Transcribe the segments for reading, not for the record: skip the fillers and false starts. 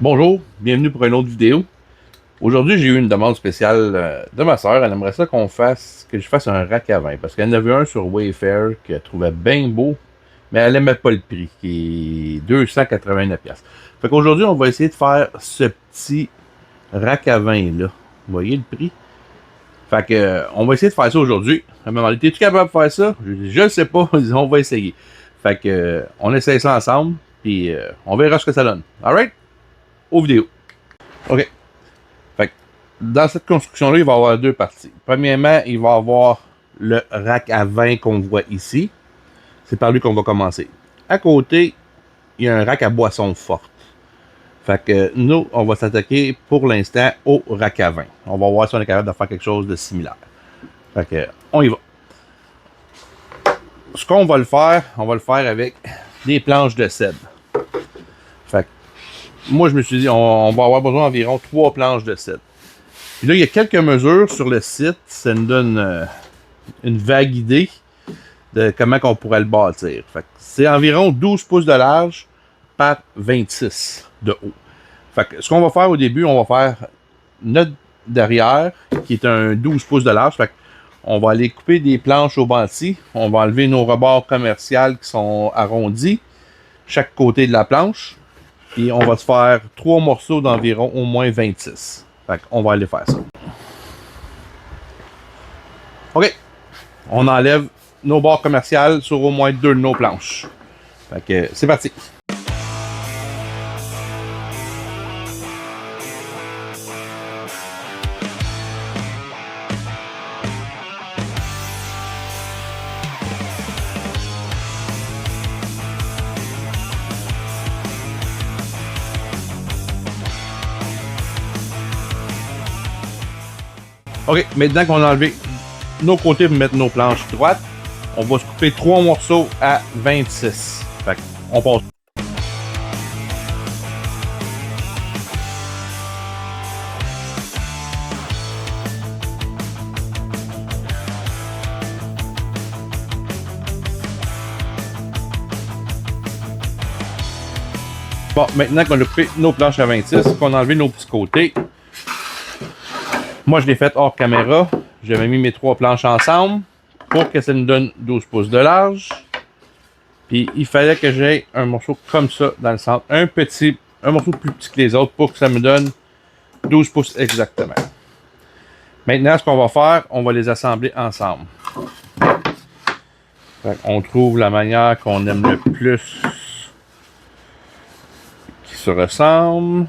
Bonjour, bienvenue pour une autre vidéo. Aujourd'hui, j'ai eu une demande spéciale de ma soeur. Elle aimerait ça que je fasse un rack à vin. Parce qu'elle en avait un sur Wayfair qu'elle trouvait bien beau, mais elle n'aimait pas le prix, qui est 289$. Fait qu'aujourd'hui, on va essayer de faire ce petit rack à vin là. Vous voyez le prix? Fait que, on va essayer de faire ça aujourd'hui. Elle m'a demandé, es-tu capable de faire ça? Je ne sais pas, on va essayer. Fait que, on essaye ça ensemble, puis on verra ce que ça donne. Alright? Aux vidéos. OK. Fait que dans cette construction-là, il va y avoir deux parties. Premièrement, il va y avoir le rack à vin qu'on voit ici. C'est par lui qu'on va commencer. À côté, il y a un rack à boissons fortes. Fait que nous, on va s'attaquer pour l'instant au rack à vin. On va voir si on est capable de faire quelque chose de similaire. Fait que, on y va. Ce qu'on va le faire, on va le faire avec des planches de cèdre. Fait que, moi, je me suis dit, on va avoir besoin d'environ 3 planches de cèdre. Puis là, il y a quelques mesures sur le site. Ça nous donne une vague idée de comment on pourrait le bâtir. Fait que c'est environ 12 pouces de large par 26 de haut. Fait que ce qu'on va faire au début, on va faire notre derrière, qui est un 12 pouces de large. Fait que on va aller couper des planches au bâti. On va enlever nos rebords commerciaux qui sont arrondis, chaque côté de la planche. Et on va se faire 3 morceaux d'environ au moins 26. Fait qu'on va aller faire ça. OK. On enlève nos bords commerciaux sur au moins 2 de nos planches. Fait que c'est parti. OK, maintenant qu'on a enlevé nos côtés pour mettre nos planches droites, on va se couper 3 morceaux à 26. Fait qu'on passe. Bon, maintenant qu'on a coupé nos planches à 26, qu'on a enlevé nos petits côtés, moi je l'ai fait hors caméra. J'avais mis mes 3 planches ensemble pour que ça nous donne 12 pouces de large. Puis il fallait que j'aie un morceau comme ça dans le centre. Un morceau plus petit que les autres pour que ça me donne 12 pouces exactement. Maintenant, ce qu'on va faire, on va les assembler ensemble. On trouve la manière qu'on aime le plus qui se ressemble.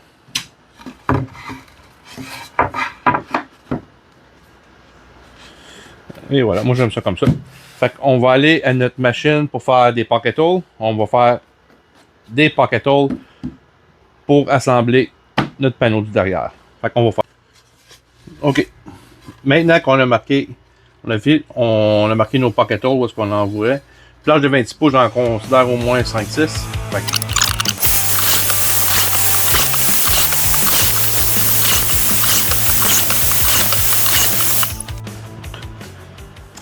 Et voilà, moi j'aime ça comme ça. Fait qu'on va aller à notre machine pour faire des pocket holes. On va faire des pocket holes pour assembler notre panneau du derrière. Fait qu'on va faire. OK. Maintenant qu'on a marqué, on a marqué nos pocket holes où est-ce qu'on en voulait. Planche de 26 pouces, j'en considère au moins 5-6.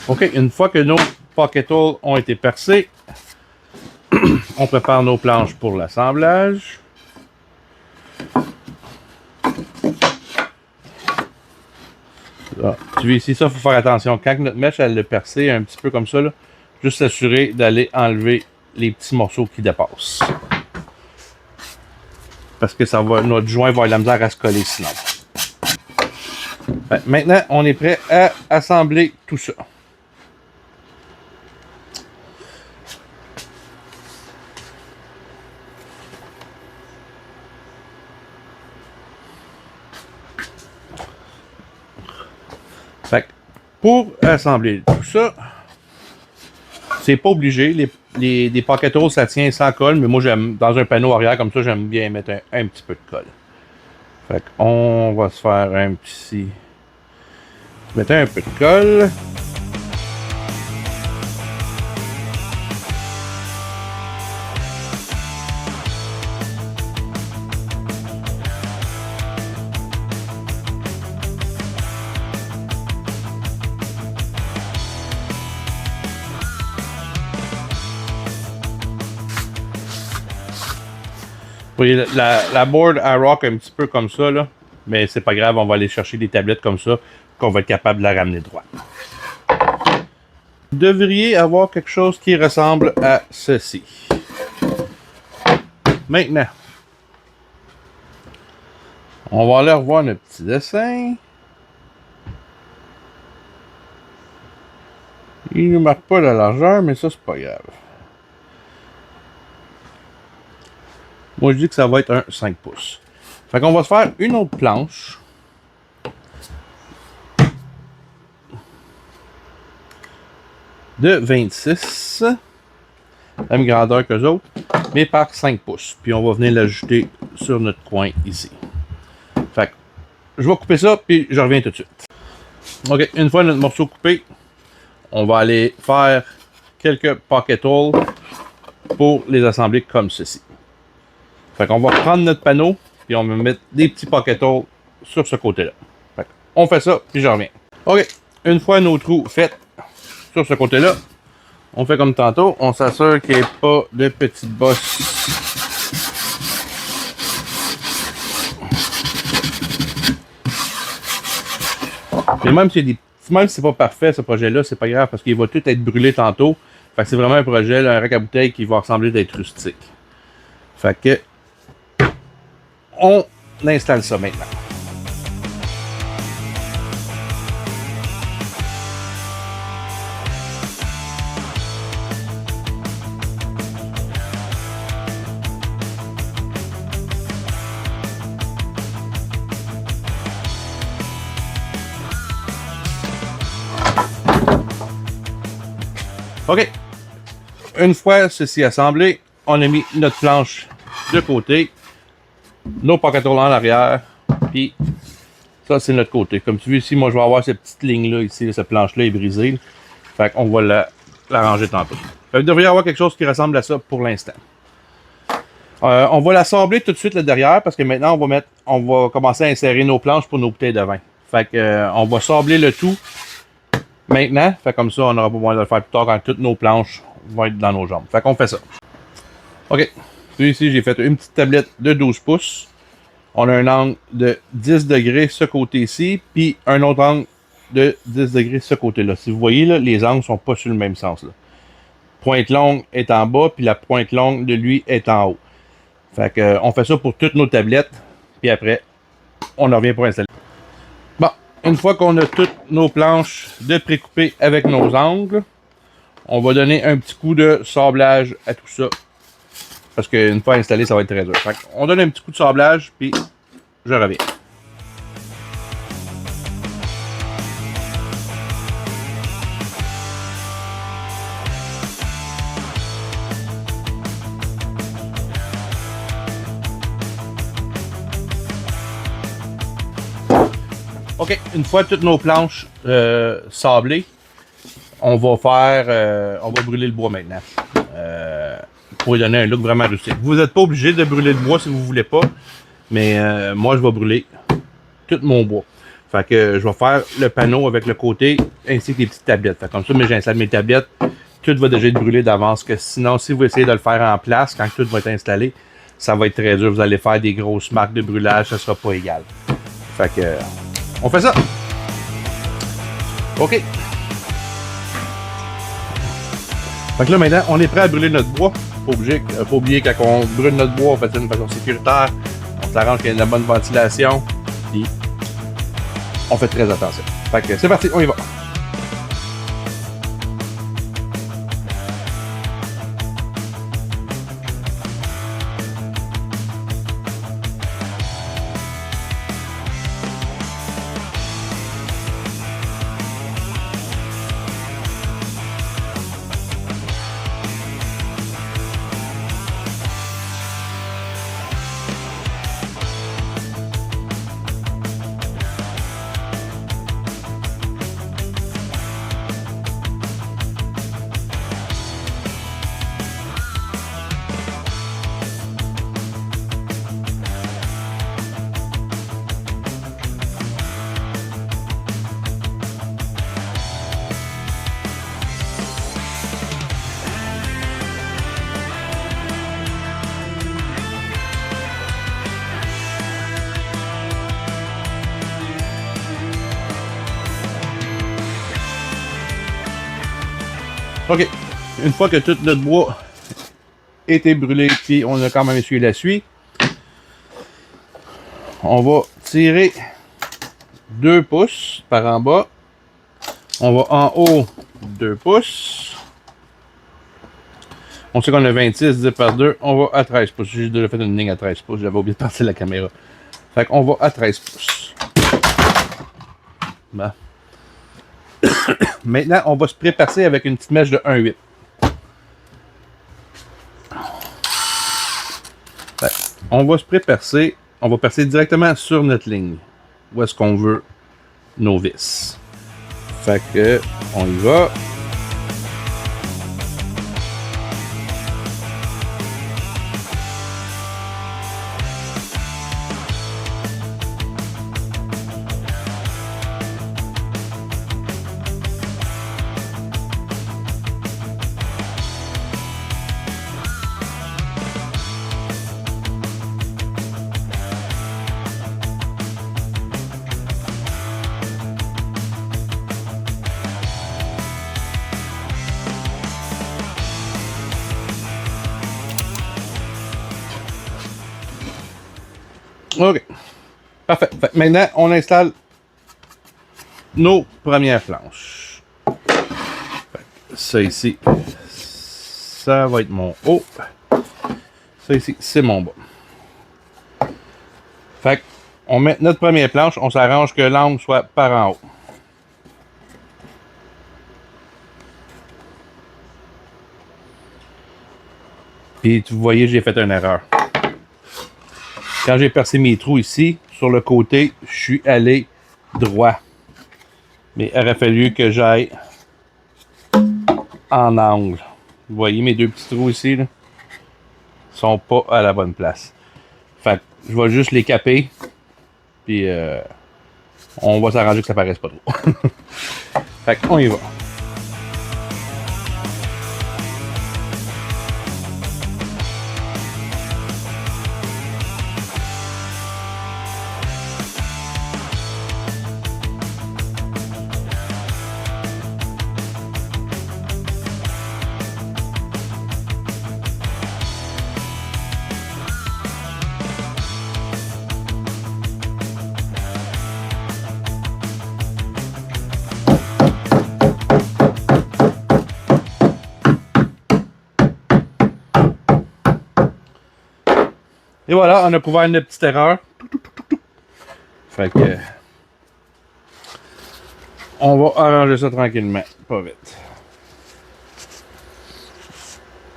OK, une fois que nos pocket holes ont été percés, on prépare nos planches pour l'assemblage. Tu vois ici, ça, il faut faire attention. Quand notre mèche, elle le percé un petit peu comme ça, là, juste s'assurer d'aller enlever les petits morceaux qui dépassent. Parce que notre joint va avoir de la misère à se coller sinon. Maintenant, on est prêt à assembler tout ça. Fait que pour assembler tout ça, c'est pas obligé. Les pocket holes, ça tient sans colle, mais moi, j'aime dans un panneau arrière comme ça, j'aime bien mettre un petit peu de colle. Fait qu'on va se faire un petit. Mettre un peu de colle. Oui, la board à rock un petit peu comme ça, là. Mais c'est pas grave, on va aller chercher des tablettes comme ça, qu'on va être capable de la ramener droite. Vous devriez avoir quelque chose qui ressemble à ceci. Maintenant, on va aller revoir notre petit dessin. Il ne marque pas la largeur, mais ça, c'est pas grave. Moi, je dis que ça va être un 5 pouces. Fait qu'on va se faire une autre planche. De 26. Même grandeur qu'eux autres. Mais par 5 pouces. Puis on va venir l'ajouter sur notre coin ici. Fait que je vais couper ça, puis je reviens tout de suite. Ok, une fois notre morceau coupé, on va aller faire quelques pocket holes pour les assembler comme ceci. Fait qu'on va prendre notre panneau, puis on va mettre des petits pocket holes sur ce côté-là. Fait on fait ça, puis je reviens. Ok, une fois nos trous faits sur ce côté-là, on fait comme tantôt, on s'assure qu'il n'y ait pas de petites bosses. Et même si c'est pas parfait ce projet-là, c'est pas grave parce qu'il va tout être brûlé tantôt. Fait que c'est vraiment un projet, là, un rack à bouteilles qui va ressembler d'être rustique. Fait que on installe ça maintenant. OK. Une fois ceci assemblé, on a mis notre planche de côté, nos pocket holes en arrière, puis ça c'est notre côté. Comme tu vois ici, moi je vais avoir cette petite ligne-là ici, cette planche-là est brisée. Fait qu'on va la ranger tantôt. Fait que il devrait y avoir quelque chose qui ressemble à ça pour l'instant. On va l'assembler tout de suite là derrière parce que maintenant on va commencer à insérer nos planches pour nos bouteilles de vin. Fait que on va sabler le tout maintenant. Fait comme ça, on n'aura pas besoin de le faire plus tard quand toutes nos planches vont être dans nos jambes. Fait qu'on fait ça. OK. Ici, j'ai fait une petite tablette de 12 pouces. On a un angle de 10 degrés ce côté-ci, puis un autre angle de 10 degrés ce côté-là. Si vous voyez, là, les angles ne sont pas sur le même sens. Là. Pointe longue est en bas, puis la pointe longue de lui est en haut. Fait que, on fait ça pour toutes nos tablettes, puis après, on en revient pour installer. Bon, une fois qu'on a toutes nos planches de précoupées avec nos angles, on va donner un petit coup de sablage à tout ça. Parce qu'une fois installé, ça va être très dur. Fait on donne un petit coup de sablage, puis je reviens. OK, une fois toutes nos planches sablées, on va brûler le bois maintenant. Pour lui donner un look vraiment rustique. Vous n'êtes pas obligé de brûler le bois si vous voulez pas, mais moi je vais brûler tout mon bois. Fait que je vais faire le panneau avec le côté ainsi que les petites tablettes. Fait comme ça, mais j'installe mes tablettes, tout va déjà être brûlé d'avance. Que sinon, si vous essayez de le faire en place, quand tout va être installé, ça va être très dur. Vous allez faire des grosses marques de brûlage, ça sera pas égal. Fait que on fait ça. OK. Fait que là maintenant, on est prêt à brûler notre bois. Faut oublier quand on brûle notre bois, on fait ça d'une façon sécuritaire. On s'arrange qu'il y ait de la bonne ventilation. Puis on fait très attention. Fait que c'est parti, on y va. OK. Une fois que tout notre bois a été brûlé, puis on a quand même essuyé la suie, on va tirer 2 pouces par en bas. On va en haut 2 pouces. On sait qu'on a 26 divisé par 2. On va à 13 pouces. J'ai déjà fait une ligne à 13 pouces. J'avais oublié de partir la caméra. Fait qu'on va à 13 pouces. Bon. Maintenant, on va se prépasser avec une petite mèche de 1,8. On va se prépasser. On va passer directement sur notre ligne. Où est-ce qu'on veut nos vis. Fait que, on y va. OK. Parfait. Fait que maintenant, on installe nos premières planches. Fait que ça ici, ça va être mon haut. Ça ici, c'est mon bas. Fait qu'on met notre première planche, on s'arrange que l'angle soit par en haut. Puis vous voyez, j'ai fait une erreur. Quand j'ai percé mes trous ici, sur le côté, je suis allé droit. Mais il aurait fallu que j'aille en angle. Vous voyez mes deux petits trous ici, là? Ils sont pas à la bonne place. Fait que je vais juste les caper. Puis on va s'arranger que ça paraisse pas trop. Fait qu'on y va. Et voilà, on a couvert une petite erreur. Fait que on va arranger ça tranquillement, pas vite.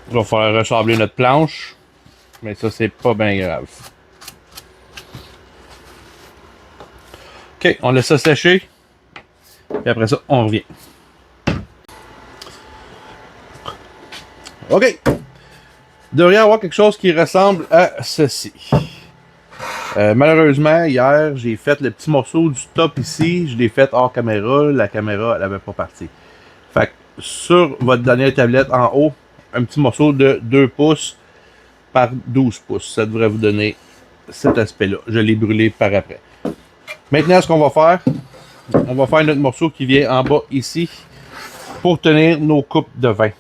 Il va falloir ressembler notre planche, mais ça c'est pas bien grave. Ok, on laisse ça sécher, et après ça on revient. Ok, il devrait y avoir quelque chose qui ressemble à ceci. Malheureusement, hier, j'ai fait le petit morceau du top ici. Je l'ai fait hors caméra. La caméra, elle n'avait pas parti. Fait que sur votre dernière tablette en haut, un petit morceau de 2 pouces par 12 pouces. Ça devrait vous donner cet aspect-là. Je l'ai brûlé par après. Maintenant, ce qu'on va faire, on va faire notre morceau qui vient en bas ici pour tenir nos coupes de vin.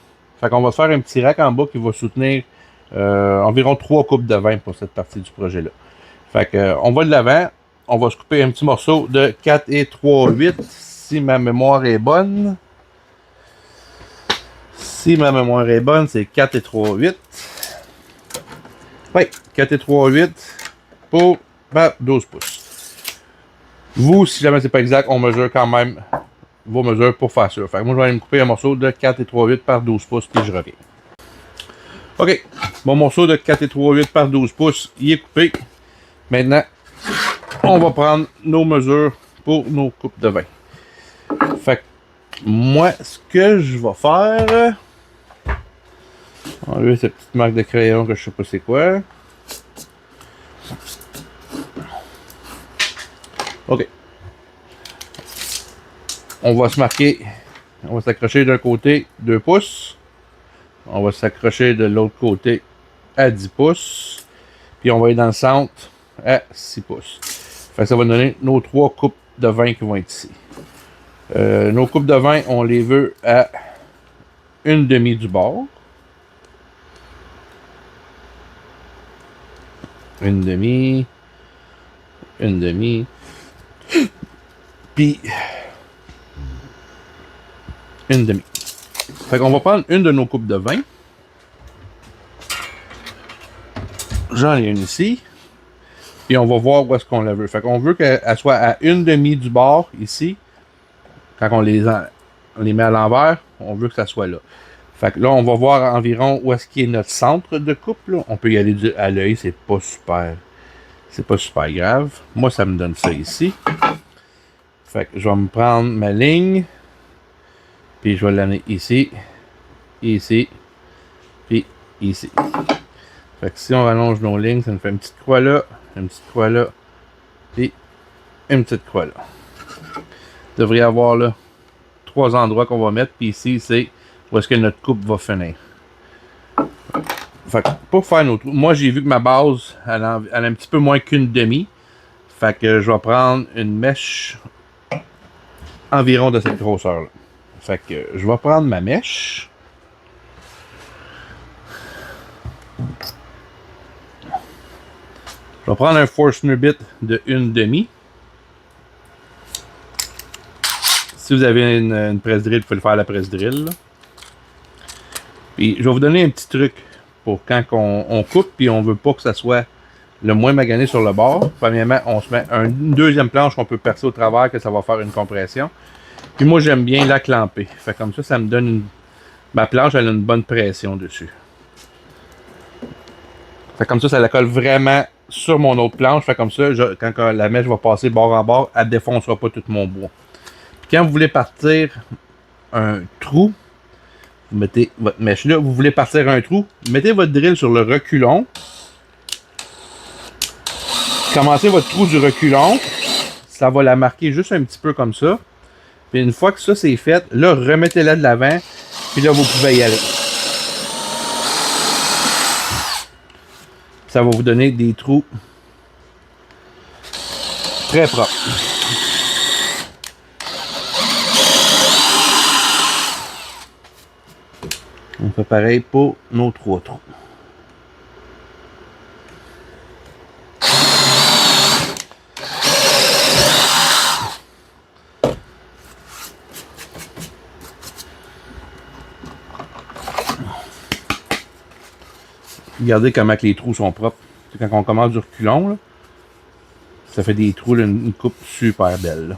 Fait qu'on va faire un petit rack en bas qui va soutenir environ 3 coupes de vin pour cette partie du projet-là. Fait que, on va de l'avant. On va se couper un petit morceau de 4 et 3/8 si ma mémoire est bonne. Si ma mémoire est bonne, c'est 4 et 3/8. Oui, 4 et 3/8 pour 12 pouces. Vous, si jamais c'est pas exact, on mesure quand même vos mesures pour faire ça. Fait que moi, je vais aller me couper un morceau de 4 et 3/8 par 12 pouces, puis je reviens. OK, mon morceau de 4 et 3/8 par 12 pouces, il est coupé. Maintenant, on va prendre nos mesures pour nos coupes de vin. Fait que moi, ce que je vais faire... enlever cette petite marque de crayon que je sais pas c'est quoi. OK. On va se marquer... on va s'accrocher d'un côté 2 pouces. On va s'accrocher de l'autre côté à 10 pouces. Puis on va aller dans le centre à 6 pouces. Fait que ça va donner nos 3 coupes de vin qui vont être ici. Nos coupes de vin, on les veut à une demi du bord. Une demi. Une demi. Puis une demi. Fait qu'on va prendre une de nos coupes de vin. J'en ai une ici. Et on va voir où est-ce qu'on la veut. Fait qu'on veut qu'elle soit à une demi du bord, ici. Quand on les met à l'envers, on veut que ça soit là. Fait que là, on va voir environ où est-ce qu'il est notre centre de coupe. Là. On peut y aller à l'œil, c'est pas super. C'est pas super grave. Moi, ça me donne ça ici. Fait que je vais me prendre ma ligne. Puis je vais l'amener ici. Ici. Puis ici. Fait que si on rallonge nos lignes, ça nous fait une petite croix là. Une petite croix là. Et une petite croix là. Il devrait y avoir là 3 endroits qu'on va mettre. Puis ici, c'est où est-ce que notre coupe va finir. Fait que pour faire nos trous, moi j'ai vu que ma base, elle a un petit peu moins qu'une demi. Fait que je vais prendre une mèche environ de cette grosseur-là. Fait que je vais prendre ma mèche. Je vais prendre un Forstner bit de une demi. Si vous avez une presse drill, vous pouvez le faire à la presse drill. Là. Puis je vais vous donner un petit truc pour quand on coupe puis on veut pas que ça soit le moins magané sur le bord. Premièrement, on se met une deuxième planche qu'on peut percer au travers que ça va faire une compression. Puis moi j'aime bien la clamper. Fait comme ça me donne ma planche elle a une bonne pression dessus. Fait comme ça la colle vraiment sur mon autre planche. Fait comme ça, quand la mèche va passer bord en bord, elle défoncera pas tout mon bois. Puis quand vous voulez partir un trou, vous mettez votre mèche là, vous voulez partir un trou, mettez votre drill sur le reculon. Commencez votre trou du reculon, ça va la marquer juste un petit peu comme ça. Puis une fois que ça c'est fait, là remettez-la de l'avant, puis là vous pouvez y aller. Ça va vous donner des trous très propres. On fait pareil pour nos 3 trous. Regardez comment que les trous sont propres. Quand on commence du reculon, là, ça fait des trous, là, une coupe super belle. Là.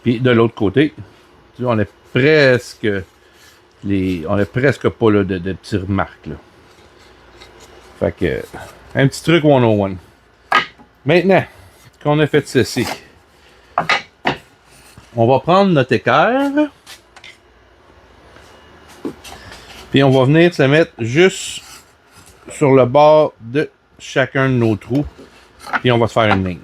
Puis de l'autre côté, on est presque on est presque pas là, de petites remarques. Là. Fait que un petit truc 101. Maintenant qu'on a fait ceci, on va prendre notre équerre. Puis on va venir se mettre juste sur le bord de chacun de nos trous. Puis on va se faire une ligne.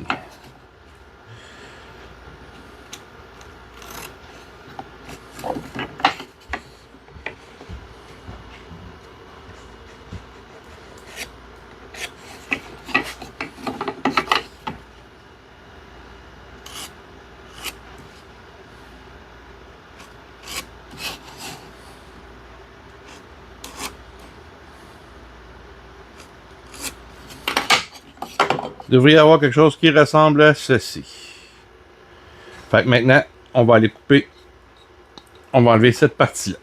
Il devrait y avoir quelque chose qui ressemble à ceci. Fait que maintenant, on va aller couper. On va enlever cette partie-là.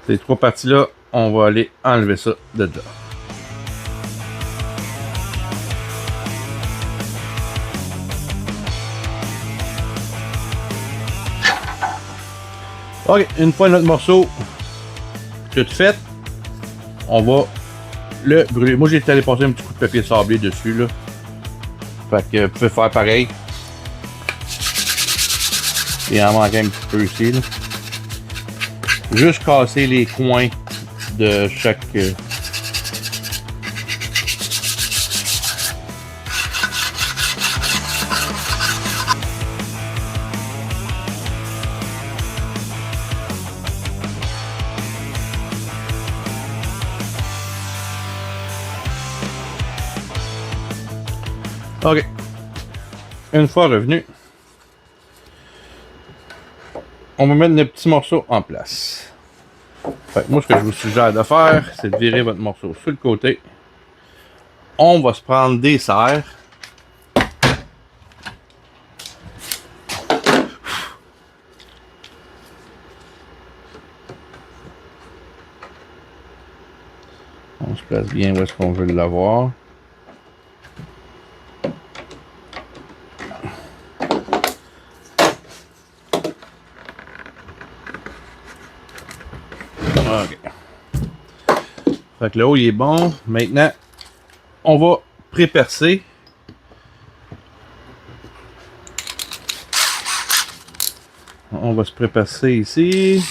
Ces 3 parties-là, on va aller enlever ça de là. Ok, une fois notre morceau tout fait, on va le brûler. Moi, j'ai allé passer un petit coup de papier sablé dessus, là. Fait que vous pouvez faire pareil. Il en manque un petit peu ici, là. Juste casser les coins de chaque... Ok. Une fois revenu, on va mettre nos petits morceaux en place. Fait que moi, ce que je vous suggère de faire, c'est de virer votre morceau sur le côté. On va se prendre des serres. On se place bien où est-ce qu'on veut l'avoir. OK. Fait que le haut il est bon. Maintenant, on va pré-percer. On va se pré-percer ici.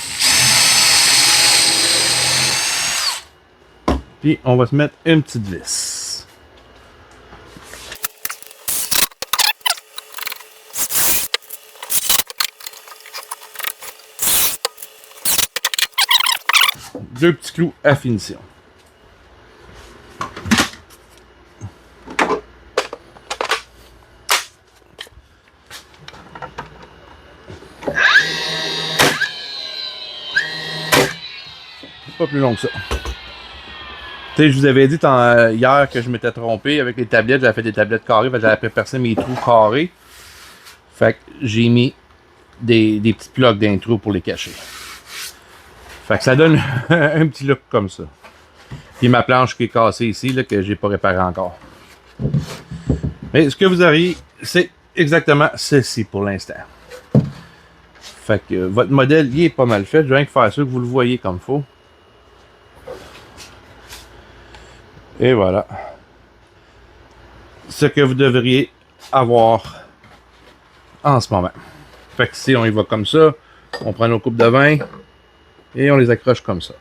Puis on va se mettre une petite vis. Deux petits clous à finition. Pas plus long que ça. Tu sais, je vous avais dit hier que je m'étais trompé avec les tablettes. J'avais fait des tablettes carrées. J'avais percé mes trous carrés. Fait que j'ai mis des petits plugs dans les trous pour les cacher. Fait que ça donne un petit look comme ça. Puis ma planche qui est cassée ici, là, que j'ai pas réparé encore. Mais ce que vous auriez, c'est exactement ceci pour l'instant. Fait que votre modèle, il est pas mal fait. Je vais rien que faire ça, que vous le voyez comme il faut. Et voilà. Ce que vous devriez avoir en ce moment. Fait que si on y va comme ça, on prend nos coupes de vin et on les accroche comme ça.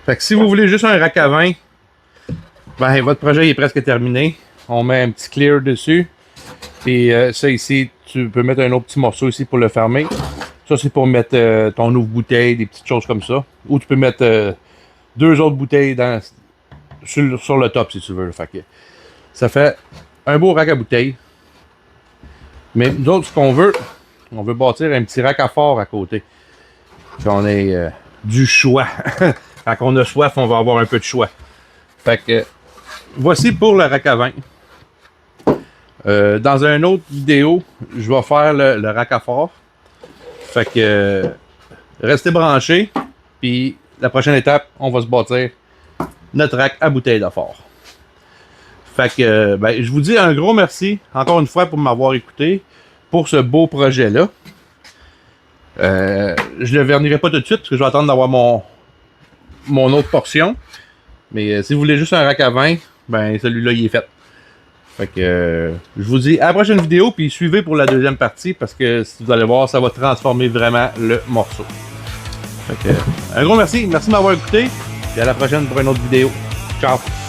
Fait que si vous voulez juste un rack à vin, ben votre projet est presque terminé. On met un petit clear dessus. Et ça ici, tu peux mettre un autre petit morceau ici pour le fermer. Ça c'est pour mettre ton ouvre-bouteille, des petites choses comme ça. Ou tu peux mettre deux autres bouteilles sur le top si tu veux. Fait que ça fait un beau rack à bouteilles. Mais nous autres, ce qu'on veut, on veut bâtir un petit rack à fort à côté. Qu'on ait du choix. Quand on a soif, on va avoir un peu de choix. Fait que voici pour le rack à vin. Dans une autre vidéo, je vais faire le rack à fort. Fait que restez branchés. Puis la prochaine étape, on va se bâtir notre rack à bouteilles de fort. Fait que ben, je vous dis un gros merci encore une fois pour m'avoir écouté pour ce beau projet-là. Je le vernirai pas tout de suite parce que je vais attendre d'avoir mon autre portion. Mais si vous voulez juste un rack à vin, ben celui-là il est fait. Fait que je vous dis à la prochaine vidéo puis suivez pour la deuxième partie parce que si vous allez voir, ça va transformer vraiment le morceau. Fait que un gros merci de m'avoir écouté et à la prochaine pour une autre vidéo. Ciao!